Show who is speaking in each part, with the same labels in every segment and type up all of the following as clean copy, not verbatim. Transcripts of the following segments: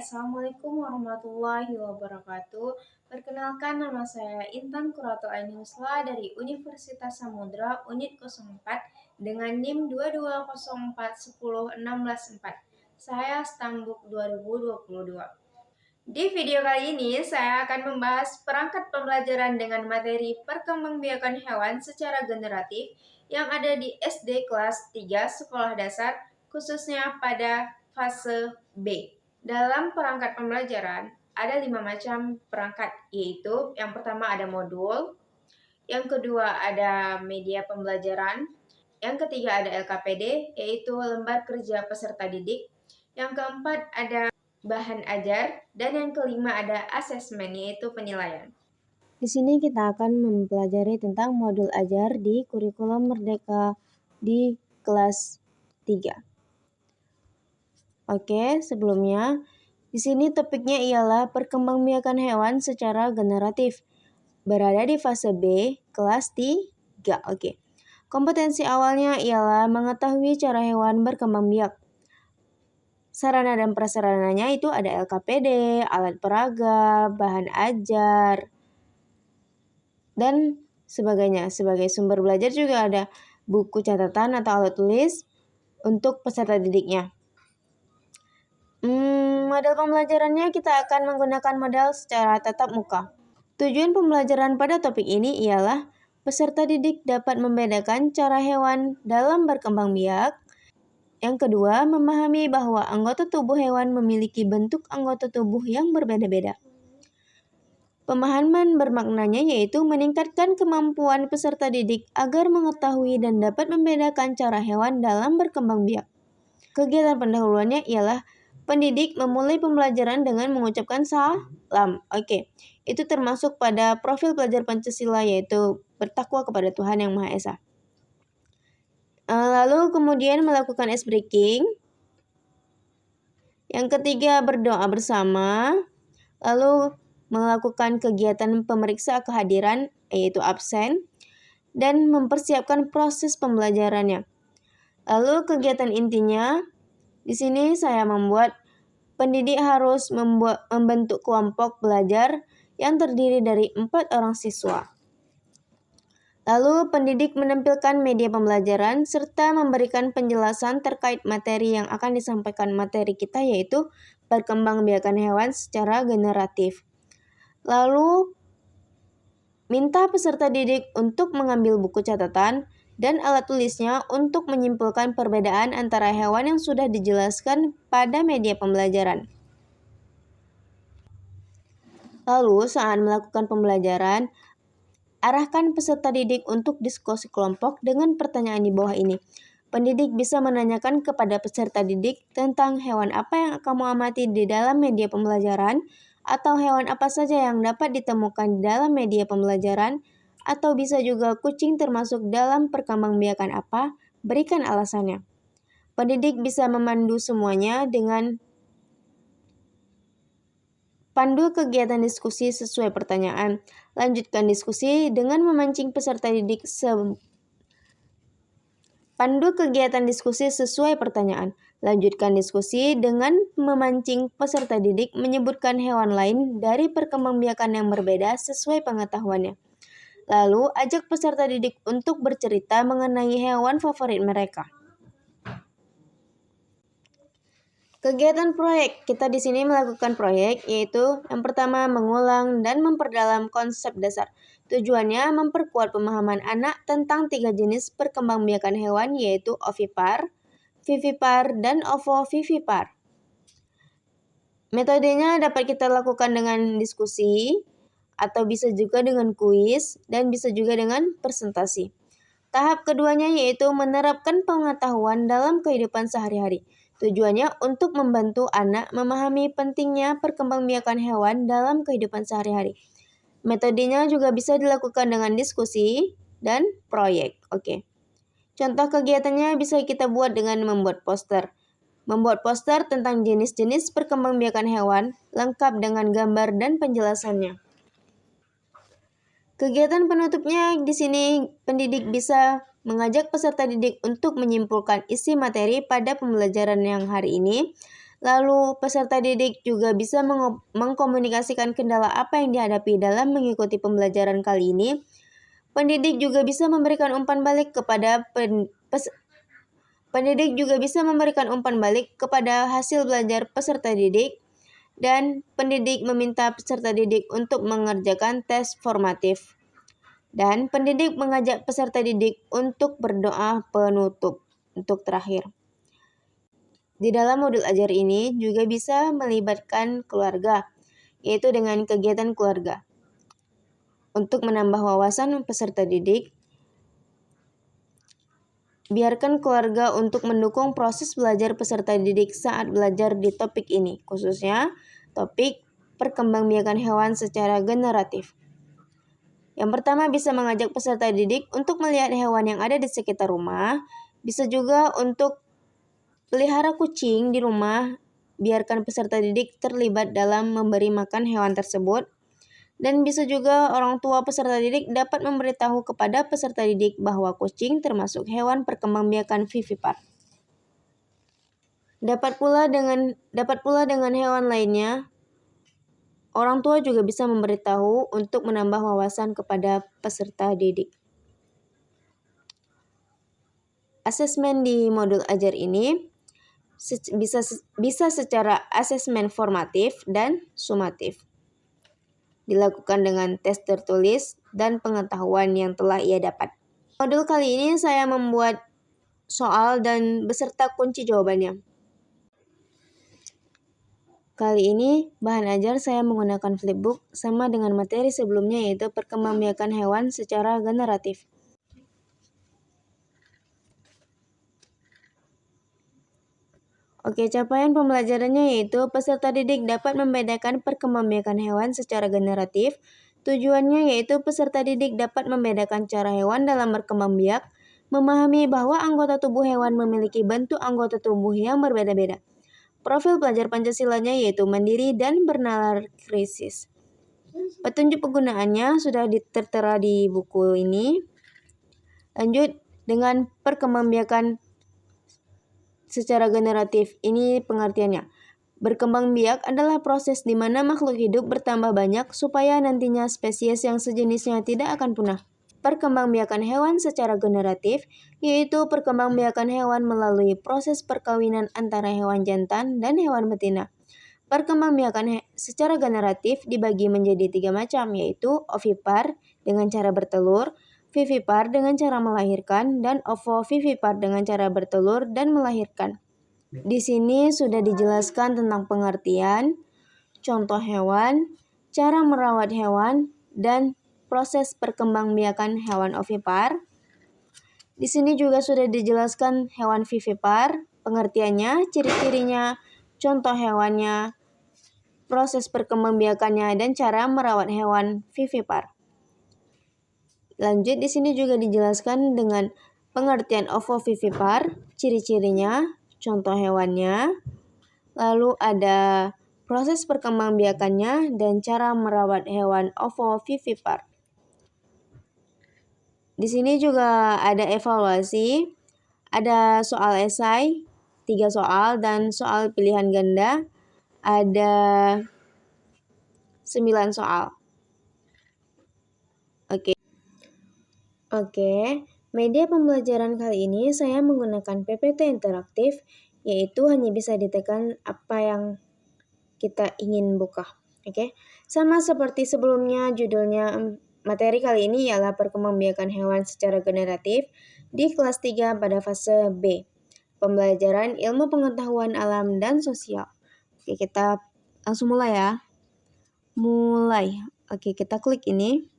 Speaker 1: Assalamualaikum warahmatullahi wabarakatuh. Perkenalkan, nama saya Intan Qurato Ainihusla dari Universitas Samudra Unit 04 dengan NIM 220410164. Saya Stambuk 2022. Di video kali ini saya akan membahas perangkat pembelajaran dengan materi perkembangbiakan hewan secara generatif yang ada di SD kelas 3 sekolah dasar, khususnya pada fase B. Dalam perangkat pembelajaran ada 5 macam perangkat, yaitu yang pertama ada modul, yang kedua ada media pembelajaran, yang ketiga ada LKPD, yaitu lembar kerja peserta didik, yang keempat ada bahan ajar, dan yang kelima ada asesmen, yaitu penilaian.
Speaker 2: Di sini kita akan mempelajari tentang modul ajar di kurikulum Merdeka di kelas 3. Oke, sebelumnya di sini topiknya ialah perkembangbiakan hewan secara generatif. Berada di fase B, kelas 3. Oke. Kompetensi awalnya ialah mengetahui cara hewan berkembang biak. Sarana dan prasarananya itu ada LKPD, alat peraga, bahan ajar, dan sebagainya. Sebagai sumber belajar juga ada buku catatan atau alat tulis untuk peserta didiknya. Model pembelajarannya kita akan menggunakan model secara tatap muka. Tujuan pembelajaran pada topik ini ialah peserta didik dapat membedakan cara hewan dalam berkembang biak. Yang kedua, memahami bahwa anggota tubuh hewan memiliki bentuk anggota tubuh yang berbeda-beda. Pemahaman bermaknanya yaitu meningkatkan kemampuan peserta didik agar mengetahui dan dapat membedakan cara hewan dalam berkembang biak. Kegiatan pendahuluannya ialah pendidik memulai pembelajaran dengan mengucapkan salam. Oke, itu termasuk pada profil pelajar Pancasila, yaitu bertakwa kepada Tuhan Yang Maha Esa. Lalu kemudian melakukan ice breaking. Yang ketiga, berdoa bersama. Lalu melakukan kegiatan pemeriksa kehadiran, yaitu absen, dan mempersiapkan proses pembelajarannya. Lalu kegiatan intinya, di sini saya membuat pendidik harus membentuk kelompok belajar yang terdiri dari 4 orang siswa. Lalu pendidik menampilkan media pembelajaran serta memberikan penjelasan terkait materi yang akan disampaikan materi kita, yaitu perkembangbiakan hewan secara generatif. Lalu minta peserta didik untuk mengambil buku catatan dan alat tulisnya untuk menyimpulkan perbedaan antara hewan yang sudah dijelaskan pada media pembelajaran. Lalu saat melakukan pembelajaran, arahkan peserta didik untuk diskusi kelompok dengan pertanyaan di bawah ini. Pendidik bisa menanyakan kepada peserta didik tentang hewan apa yang kamu amati di dalam media pembelajaran, atau hewan apa saja yang dapat ditemukan di dalam media pembelajaran, atau bisa juga kucing termasuk dalam perkembangbiakan apa, berikan alasannya. Pendidik bisa memandu semuanya dengan pandu kegiatan diskusi sesuai pertanyaan. Lanjutkan diskusi dengan memancing peserta didik Pandu kegiatan diskusi sesuai pertanyaan. Lanjutkan diskusi dengan memancing peserta didik menyebutkan hewan lain dari perkembangbiakan yang berbeda sesuai pengetahuannya. Lalu, ajak peserta didik untuk bercerita mengenai hewan favorit mereka. Kegiatan proyek, kita di sini melakukan proyek, yaitu yang pertama mengulang dan memperdalam konsep dasar. Tujuannya memperkuat pemahaman anak tentang 3 jenis perkembangbiakan hewan, yaitu ovipar, vivipar, dan ovovivipar. Metodenya dapat kita lakukan dengan diskusi, atau bisa juga dengan kuis, dan bisa juga dengan presentasi. Tahap keduanya yaitu menerapkan pengetahuan dalam kehidupan sehari-hari. Tujuannya untuk membantu anak memahami pentingnya perkembangbiakan hewan dalam kehidupan sehari-hari. Metodenya juga bisa dilakukan dengan diskusi dan proyek. Oke. Contoh kegiatannya bisa kita buat dengan membuat poster. Membuat poster tentang jenis-jenis perkembangbiakan hewan lengkap dengan gambar dan penjelasannya. Kegiatan penutupnya di sini pendidik bisa mengajak peserta didik untuk menyimpulkan isi materi pada pembelajaran yang hari ini. Lalu peserta didik juga bisa mengkomunikasikan kendala apa yang dihadapi dalam mengikuti pembelajaran kali ini. Pendidik juga bisa memberikan umpan balik kepada hasil belajar peserta didik, dan pendidik meminta peserta didik untuk mengerjakan tes formatif. Dan pendidik mengajak peserta didik untuk berdoa penutup untuk terakhir. Di dalam modul ajar ini juga bisa melibatkan keluarga, yaitu dengan kegiatan keluarga. Untuk menambah wawasan peserta didik, biarkan keluarga untuk mendukung proses belajar peserta didik saat belajar di topik ini, khususnya topik perkembangbiakan hewan secara generatif. Yang pertama, bisa mengajak peserta didik untuk melihat hewan yang ada di sekitar rumah. Bisa juga untuk pelihara kucing di rumah, biarkan peserta didik terlibat dalam memberi makan hewan tersebut. Dan bisa juga orang tua peserta didik dapat memberitahu kepada peserta didik bahwa kucing termasuk hewan perkembangbiakan vivipar. Dapat pula dengan hewan lainnya, orang tua juga bisa memberitahu untuk menambah wawasan kepada peserta didik. Asesmen di modul ajar ini bisa secara asesmen formatif dan sumatif. Dilakukan dengan tes tertulis dan pengetahuan yang telah ia dapat. Modul kali ini saya membuat soal dan beserta kunci jawabannya. Kali ini bahan ajar saya menggunakan flipbook sama dengan materi sebelumnya, yaitu perkembangbiakan hewan secara generatif. Oke, capaian pembelajarannya yaitu peserta didik dapat membedakan perkembangbiakan hewan secara generatif. Tujuannya yaitu peserta didik dapat membedakan cara hewan dalam berkembang biak, memahami bahwa anggota tubuh hewan memiliki bentuk anggota tubuh yang berbeda-beda. Profil pelajar Pancasilanya yaitu mandiri dan bernalar krisis. Petunjuk penggunaannya sudah tertera di buku ini. Lanjut dengan perkembangbiakan secara generatif. Ini pengertiannya. Berkembang biak adalah proses di mana makhluk hidup bertambah banyak supaya nantinya spesies yang sejenisnya tidak akan punah. Perkembangbiakan hewan secara generatif yaitu perkembangbiakan hewan melalui proses perkawinan antara hewan jantan dan hewan betina. Perkembangbiakan secara generatif dibagi menjadi 3 macam, yaitu ovipar dengan cara bertelur, vivipar dengan cara melahirkan, dan ovovivipar dengan cara bertelur dan melahirkan. Di sini sudah dijelaskan tentang pengertian, contoh hewan, cara merawat hewan, dan proses perkembangbiakan hewan ovipar. Di sini juga sudah dijelaskan hewan vivipar, pengertiannya, ciri-cirinya, contoh hewannya, proses perkembangbiakannya, dan cara merawat hewan vivipar. Lanjut, di sini juga dijelaskan dengan pengertian ovovivipar, ciri-cirinya, contoh hewannya, lalu ada proses perkembangbiakannya dan cara merawat hewan ovovivipar. Di sini juga ada evaluasi, ada soal esai, 3 soal, dan soal pilihan ganda, ada 9 soal. Oke, media pembelajaran kali ini saya menggunakan PPT interaktif, yaitu hanya bisa ditekan apa yang kita ingin buka. Oke, sama seperti sebelumnya, judulnya materi kali ini ialah perkembangbiakan hewan secara generatif di kelas 3 pada fase B, pembelajaran ilmu pengetahuan alam dan sosial. Oke, kita langsung mulai ya. Oke, kita klik ini.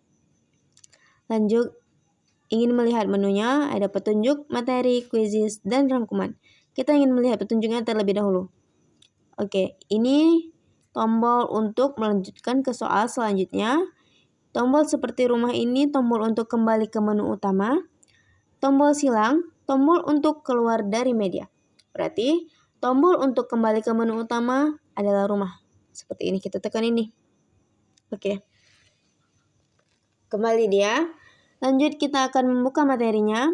Speaker 2: Lanjut, ingin melihat menunya, ada petunjuk, materi, kuisis, dan rangkuman. Kita ingin melihat petunjuknya terlebih dahulu. Oke, ini tombol untuk melanjutkan ke soal selanjutnya. Tombol seperti rumah ini tombol untuk kembali ke menu utama. Tombol silang, tombol untuk keluar dari media. Berarti tombol untuk kembali ke menu utama adalah rumah. Seperti ini, kita tekan ini. Oke. Kembali dia. Lanjut, kita akan membuka materinya.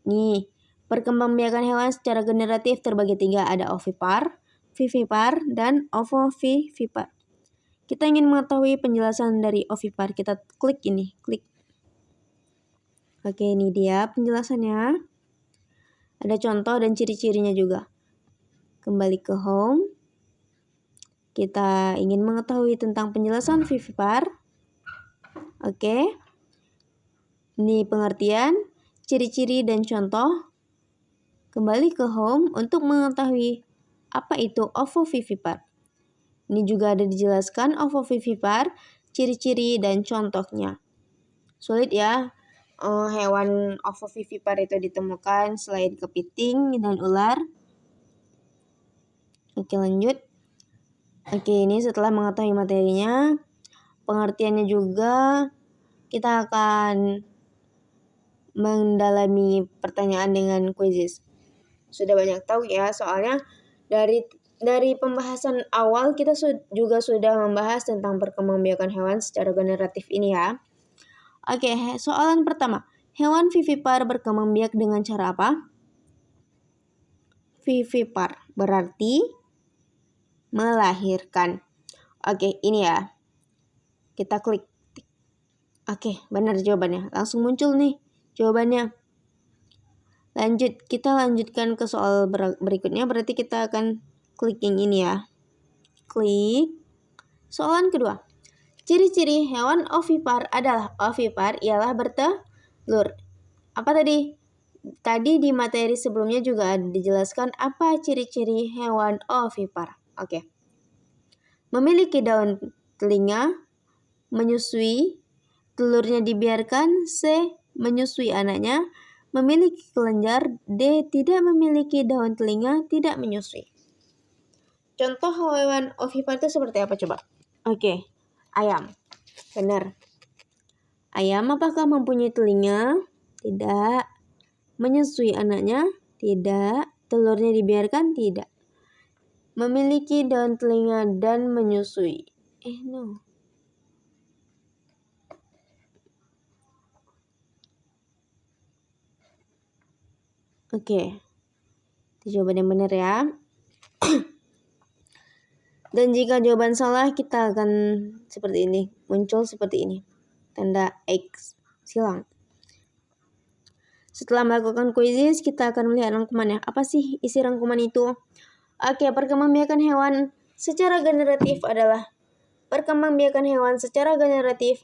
Speaker 2: Nih, Perkembangbiakan hewan secara generatif terbagi 3, ada ovipar, vivipar, dan ovovivipar. Kita ingin mengetahui penjelasan dari ovipar, kita klik ini, klik. Oke, ini dia penjelasannya. Ada contoh dan ciri-cirinya juga. Kembali ke home. Kita ingin mengetahui tentang penjelasan vivipar. Oke. Ini pengertian, ciri-ciri, dan contoh. Kembali ke home untuk mengetahui apa itu ovovivipar. Ini juga ada dijelaskan ovovivipar, ciri-ciri, dan contohnya. Sulit ya, hewan ovovivipar itu ditemukan selain kepiting dan ular. Oke, lanjut. Oke, ini setelah mengetahui materinya, pengertiannya juga, kita akan mendalami pertanyaan dengan quizzes. Sudah banyak tahu ya, soalnya dari pembahasan awal kita juga sudah membahas tentang perkembangbiakan hewan secara generatif ini ya. Oke, soalan pertama. Hewan vivipar berkembangbiak dengan cara apa? Vivipar berarti melahirkan. Oke, ini ya. Kita klik. Oke, benar jawabannya. Langsung muncul nih jawabannya. Lanjut, kita lanjutkan ke soal berikutnya. Berarti kita akan klik yang ini ya. Klik. Soalan kedua. Ciri-ciri hewan ovipar adalah ovipar ialah bertelur. Apa tadi? Tadi di materi sebelumnya juga dijelaskan apa ciri-ciri hewan ovipar. Oke. Memiliki daun telinga, menyusui, telurnya dibiarkan, C. menyusui anaknya, memiliki kelenjar, D. tidak memiliki daun telinga, tidak menyusui. Contoh hewan ovipar itu seperti apa coba? Oke, ayam. Benar. Ayam apakah mempunyai telinga? Tidak. Menyusui anaknya? Tidak. Telurnya dibiarkan? Tidak. Memiliki daun telinga dan menyusui? No. Oke. Itu jawaban yang benar ya. Dan jika jawaban salah, kita akan seperti ini. Muncul seperti ini. Tanda X. Silang. Setelah melakukan quizzes, kita akan melihat rangkumannya. Apa sih isi rangkuman itu? Oke, perkembangbiakan hewan secara generatif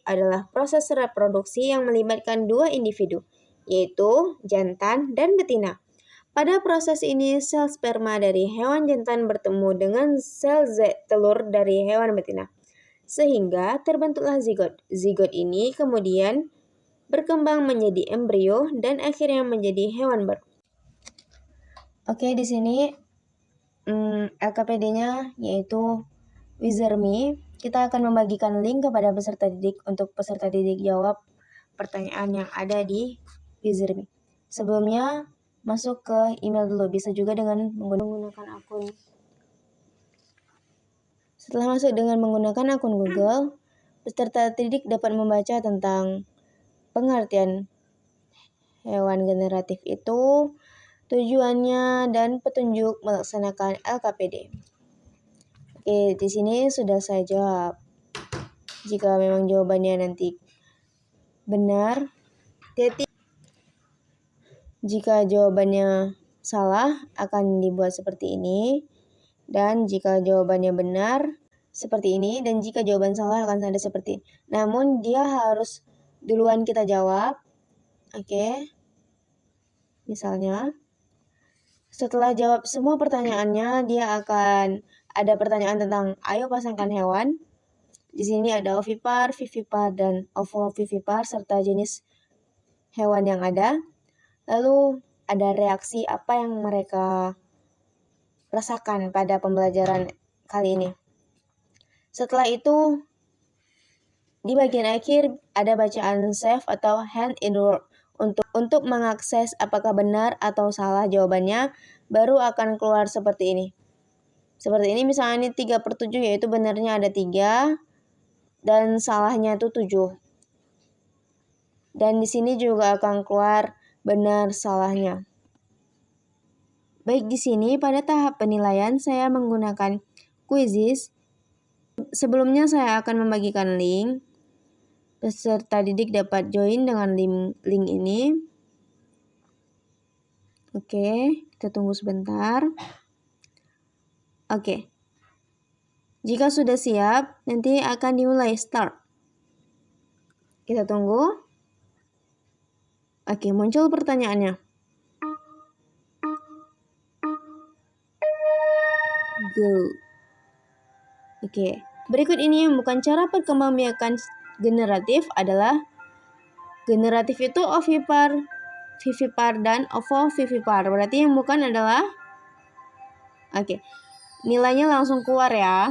Speaker 2: adalah proses reproduksi yang melibatkan dua individu, yaitu jantan dan betina. Pada proses ini, sel sperma dari hewan jantan bertemu dengan sel telur dari hewan betina, sehingga terbentuklah zigot. Zigot ini kemudian berkembang menjadi embrio dan akhirnya menjadi hewan baru. Oke, di sini LKPD-nya yaitu Wizardme. Kita akan membagikan link kepada peserta didik untuk peserta didik jawab pertanyaan yang ada di Wizardme. Sebelumnya masuk ke email dulu, bisa juga dengan menggunakan akun. Setelah masuk dengan menggunakan akun Google, peserta didik dapat membaca tentang pengertian hewan generatif itu, tujuannya, dan petunjuk melaksanakan LKPD. Oke, di sini sudah saya jawab. Jika memang jawabannya nanti benar, titik. Jika jawabannya salah, akan dibuat seperti ini. Dan jika jawabannya benar, seperti ini. Dan jika jawaban salah, akan ada seperti ini. Namun, dia harus duluan kita jawab. Oke. Misalnya, setelah jawab semua pertanyaannya, dia akan ada pertanyaan tentang ayo pasangkan hewan. Di sini ada ovipar, vivipar, dan ovovivipar serta jenis hewan yang ada. Lalu ada reaksi apa yang mereka rasakan pada pembelajaran kali ini. Setelah itu, di bagian akhir ada bacaan save atau hand in work. Untuk mengakses apakah benar atau salah jawabannya, baru akan keluar seperti ini. Seperti ini misalnya ini 3/7, yaitu benarnya ada 3 dan salahnya itu 7. Dan di sini juga akan keluar benar salahnya. Baik, di sini pada tahap penilaian saya menggunakan quizzes. Sebelumnya saya akan membagikan link. Peserta didik dapat join dengan link ini. Oke, kita tunggu sebentar. Oke. Jika sudah siap, nanti akan dimulai start. Kita tunggu. Oke, muncul pertanyaannya. Go. Oke, berikut ini yang bukan cara perkembangbiakan generatif adalah generatif itu ovipar, vivipar, dan ovovivipar. Berarti yang bukan adalah nilainya langsung keluar ya.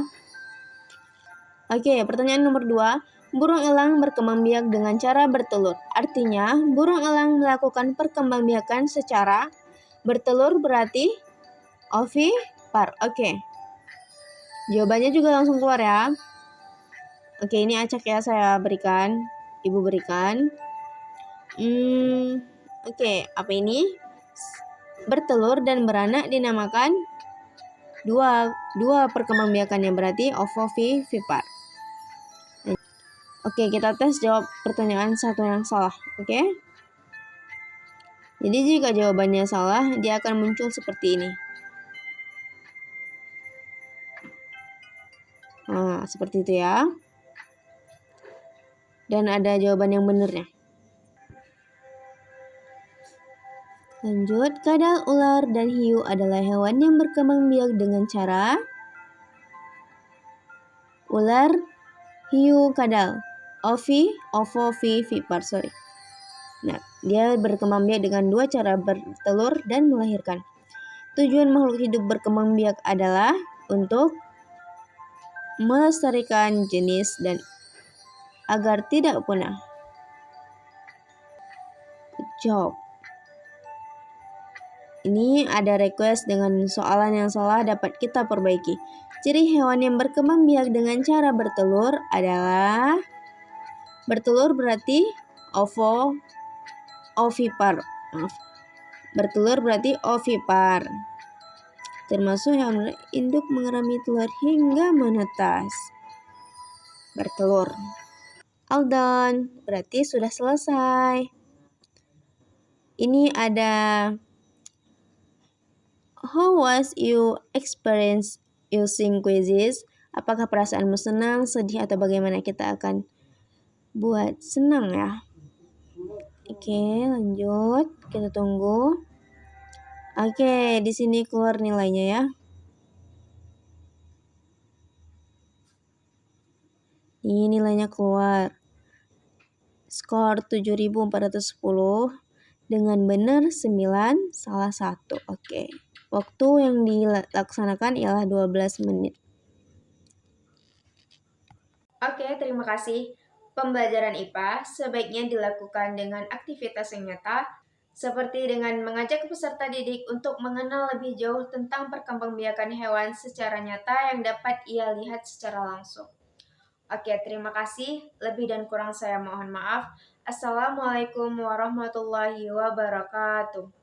Speaker 2: Pertanyaan nomor 2. Burung elang berkembang biak dengan cara bertelur. Artinya, burung elang melakukan perkembangbiakan secara bertelur berarti ovipar. Jawabannya juga langsung keluar ya. Ini acak ya saya berikan. Ibu berikan. Apa ini? Bertelur dan beranak dinamakan dua perkembangbiakannya berarti ovovivipar. Kita tes jawab pertanyaan satu yang salah. Jadi jika jawabannya salah, dia akan muncul seperti ini. Nah, seperti itu ya. Dan ada jawaban yang benarnya. Lanjut, kadal, ular, dan hiu adalah hewan yang berkembang biak dengan cara ular, hiu, kadal. Ovovivipar. Nah, dia berkembang biak dengan dua cara, bertelur dan melahirkan. Tujuan makhluk hidup berkembang biak adalah untuk melestarikan jenis dan agar tidak punah. Good job. Ini ada request dengan soalan yang salah dapat kita perbaiki. Ciri hewan yang berkembang biak dengan cara bertelur adalah bertelur berarti ovipar. Bertelur berarti ovipar. Termasuk hewan induk mengerami telur hingga menetas. Bertelur. All done. Berarti sudah selesai. Ini ada how was you experience using quizzes? Apakah perasaanmu senang, sedih, atau bagaimana? Kita akan buat senang ya. Lanjut. Kita tunggu. Di sini keluar nilainya ya. Ini nilainya keluar. Skor 7.410 dengan benar 9, salah 1. Waktu yang dilaksanakan ialah 12 menit.
Speaker 1: Terima kasih. Pembelajaran IPA sebaiknya dilakukan dengan aktivitas yang nyata, seperti dengan mengajak peserta didik untuk mengenal lebih jauh tentang perkembangbiakan hewan secara nyata yang dapat ia lihat secara langsung. Terima kasih. Lebih dan kurang saya mohon maaf. Assalamualaikum warahmatullahi wabarakatuh.